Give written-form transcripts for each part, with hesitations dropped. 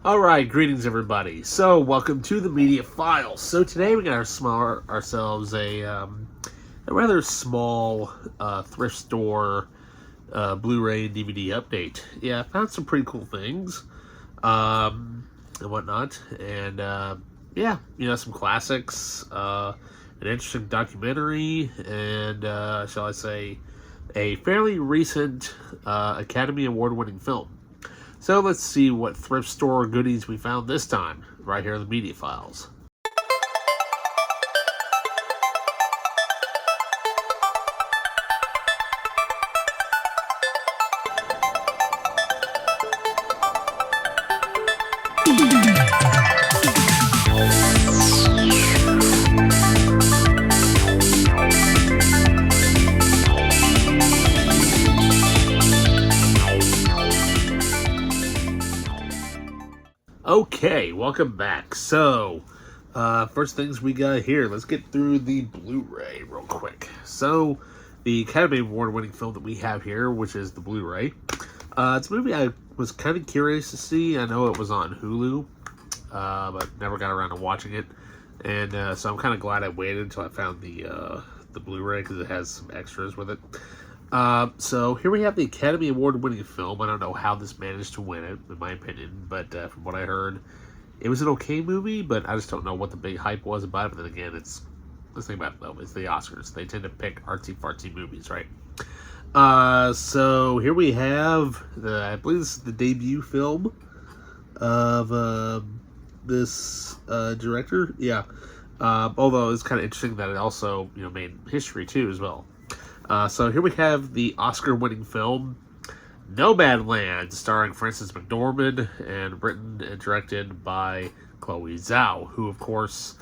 Alright, greetings everybody. So, welcome to the Media Files. So today we got ourselves a rather small thrift store Blu-ray and DVD update. Yeah, I found some pretty cool things and whatnot. And yeah, some classics, an interesting documentary, and shall I say, a fairly recent Academy Award-winning film. So let's see what thrift store goodies we found this time, right here in the Media Files. Okay, welcome back. So, first things we got here, let's get through the Blu-ray real quick. So, the Academy Award-winning film that we have here, which is the Blu-ray, it's a movie I was kind of curious to see. I know it was on Hulu, but never got around to watching it. And so I'm kind of glad I waited until I found the Blu-ray because it has some extras with it. So here we have the Academy Award-winning film. I don't know how this managed to win it, in my opinion, but from what I heard, it was an okay movie, but I just don't know what the big hype was about it. But then again, let's think about it, though. It's the Oscars. They tend to pick artsy-fartsy movies, right? So here we have, I believe this is the debut film of this director. Yeah. Although it's kind of interesting that it also, made history, too, as well. So here we have the Oscar-winning film Nomadland, starring Frances McDormand and written and directed by Chloe Zhao, who, of course,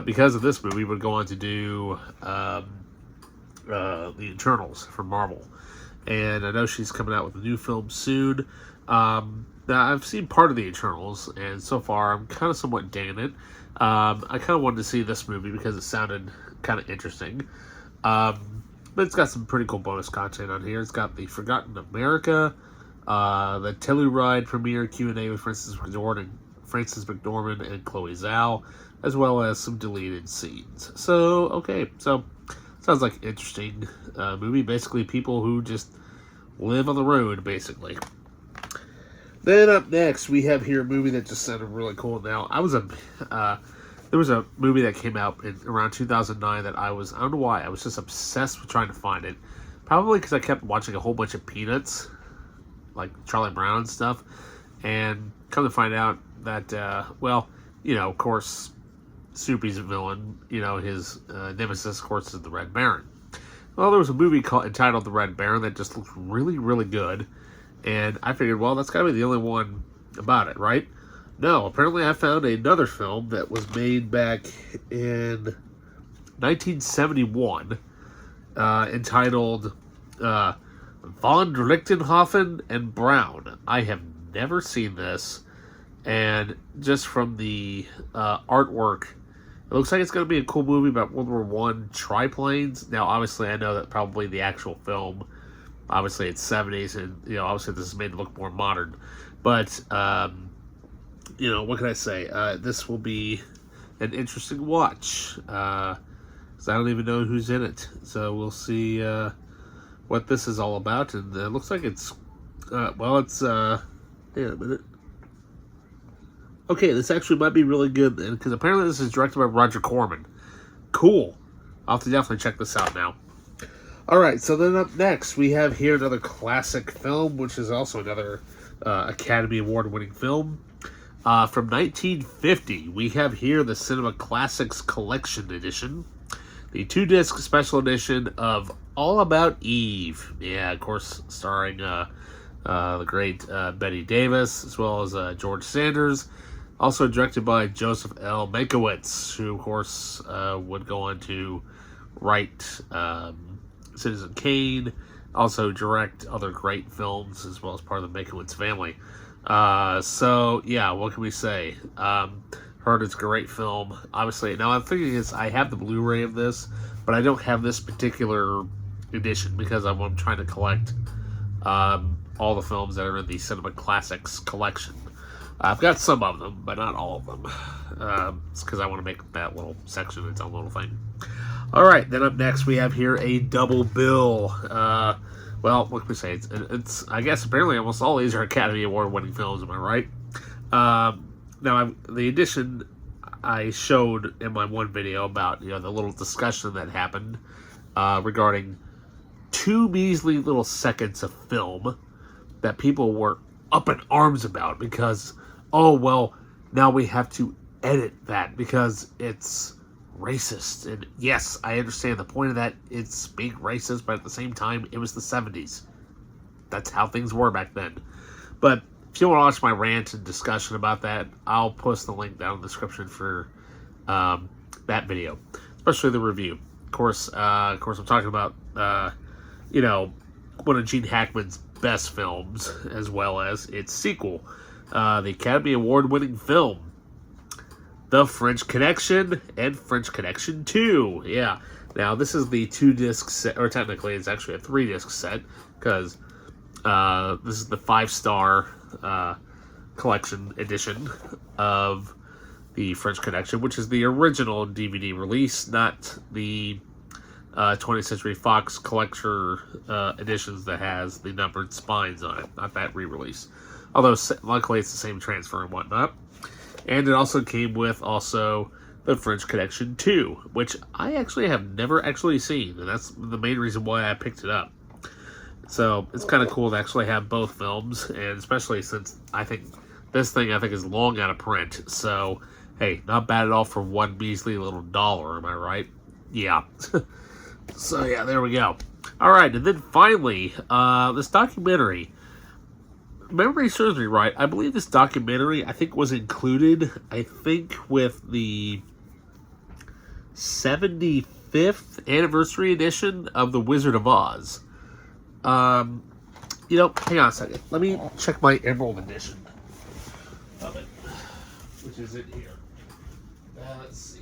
because of this movie, would go on to do the Eternals for Marvel. And I know she's coming out with a new film soon. Now, I've seen part of the Eternals, and so far I'm kind of somewhat digging it. I kind of wanted to see this movie because it sounded kind of interesting. But it's got some pretty cool bonus content on here. It's got the Forgotten America, the Telluride premiere Q&A with Frances McDormand and Chloe Zhao, as well as some deleted scenes. So, okay, so sounds like an interesting movie. Basically, people who just live on the road, basically. Then up next, we have here a movie that just sounded really cool. Now, there was a movie that came out around 2009 that I don't know why, I was just obsessed with trying to find it. Probably because I kept watching a whole bunch of Peanuts, like Charlie Brown and stuff, and come to find out that, of course, Snoopy's a villain. His nemesis, of course, is the Red Baron. Well, there was a movie entitled The Red Baron that just looked really, really good, and I figured, well, that's got to be the only one about it, right? No, apparently I found another film that was made back in 1971, entitled Von Richthofen and Brown. I have never seen this, and just from the artwork, it looks like it's going to be a cool movie about World War I triplanes. Now, obviously, I know that probably the actual film, obviously it's 70s, and, obviously this is made to look more modern, but, what can I say? This will be an interesting watch. 'Cause I don't even know who's in it. So we'll see what this is all about. And it looks like it's... wait a minute. Okay, this actually might be really good. Because apparently this is directed by Roger Corman. Cool. I'll have to definitely check this out now. Alright, so then up next, we have here another classic film, which is also another Academy Award-winning film. From 1950, we have here the Cinema Classics Collection Edition, the 2-disc special edition of All About Eve. Yeah, of course, starring the great Bette Davis, as well as George Sanders. Also directed by Joseph L. Mankiewicz, who, of course, would go on to write Citizen Kane, also direct other great films, as well as part of the Mankiewicz family. So, yeah, what can we say? Heard it's a great film. Obviously, now I'm thinking I have the Blu-ray of this, but I don't have this particular edition because I'm trying to collect all the films that are in the Cinema Classics collection. I've got some of them, but not all of them. It's because I want to make that little section its own little thing. All right, then up next we have here a double bill. Well, what can we say? It's I guess apparently almost all these are Academy Award winning films. Am I right? Now the edition I showed in my one video about the little discussion that happened regarding 2 measly little seconds of film that people were up in arms about because, oh well, now we have to edit that because it's racist. And yes, I understand the point of that. It's being racist, but at the same time, it was the 70s. That's how things were back then. But if you want to watch my rant and discussion about that, I'll post the link down in the description for that video, especially the review. Of course, I'm talking about one of Gene Hackman's best films, as well as its sequel, the Academy Award-winning film, The French Connection and French Connection 2. Yeah. Now, this is the 2-disc set, or technically it's actually a 3-disc set, because this is the 5-star collection edition of the French Connection, which is the original DVD release, not the 20th Century Fox collector editions that has the numbered spines on it, not that re-release. Although, luckily, it's the same transfer and whatnot. And it also came with the French Connection 2, which I actually have never actually seen, and that's the main reason why I picked it up. So, it's kind of cool to actually have both films, and especially since I think this thing is long out of print. So, hey, not bad at all for one measly little dollar, am I right? Yeah. So, yeah, there we go. Alright, and then finally, this documentary. Memory serves me right. I believe this documentary, was included, with the 75th anniversary edition of The Wizard of Oz. Hang on a second. Let me check my Emerald edition of it, which is in here. Let's see.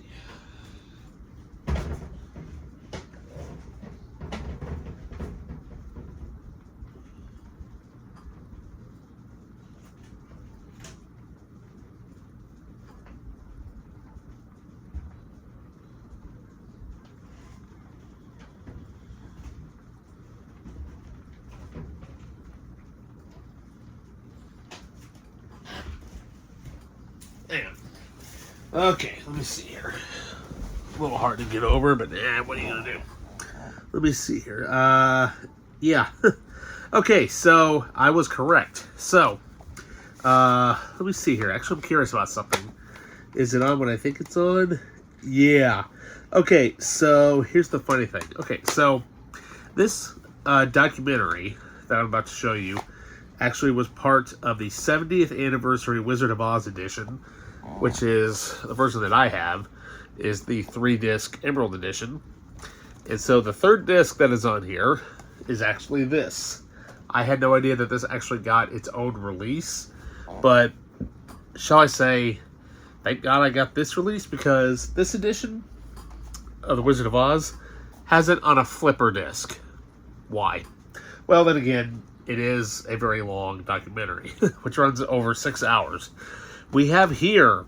Hang on. Okay, let me see here. A little hard to get over, but what are you gonna do? Let me see here. Yeah. Okay, so I was correct. So, let me see here. Actually, I'm curious about something. Is it on what I think it's on? Yeah. Okay, so here's the funny thing. Okay, so this documentary that I'm about to show you actually was part of the 70th anniversary Wizard of Oz edition, which is the version that I have, is the 3-disc Emerald edition. And so the 3rd disc that is on here is actually this. I had no idea that this actually got its own release, but shall I say, thank God I got this release, because this edition of The Wizard of Oz has it on a flipper disc. Why? Well, then again, it is a very long documentary, which runs over 6 hours. We have here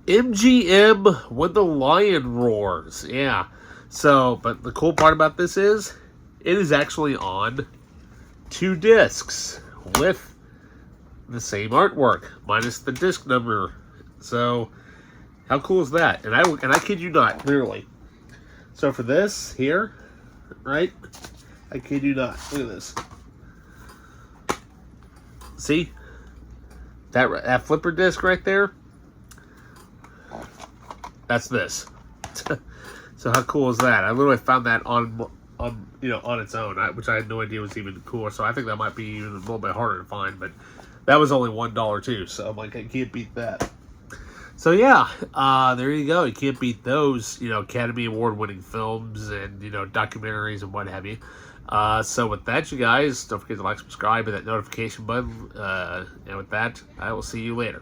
MGM When the Lion Roars. Yeah. So, but the cool part about this is, it is actually on 2 discs with the same artwork, minus the disc number. So, how cool is that? And I kid you not, literally. So for this here, right? I kid you not. Look at this. See? That flipper disc right there? That's this. So how cool is that? I literally found that on its own, which I had no idea was even cooler. So I think that might be even a little bit harder to find, but that was only $1 too. So I'm like, I can't beat that. So yeah, there you go. You can't beat those, Academy Award winning films and, documentaries and what have you. So with that, you guys, don't forget to like, subscribe, and that notification button. And with that, I will see you later.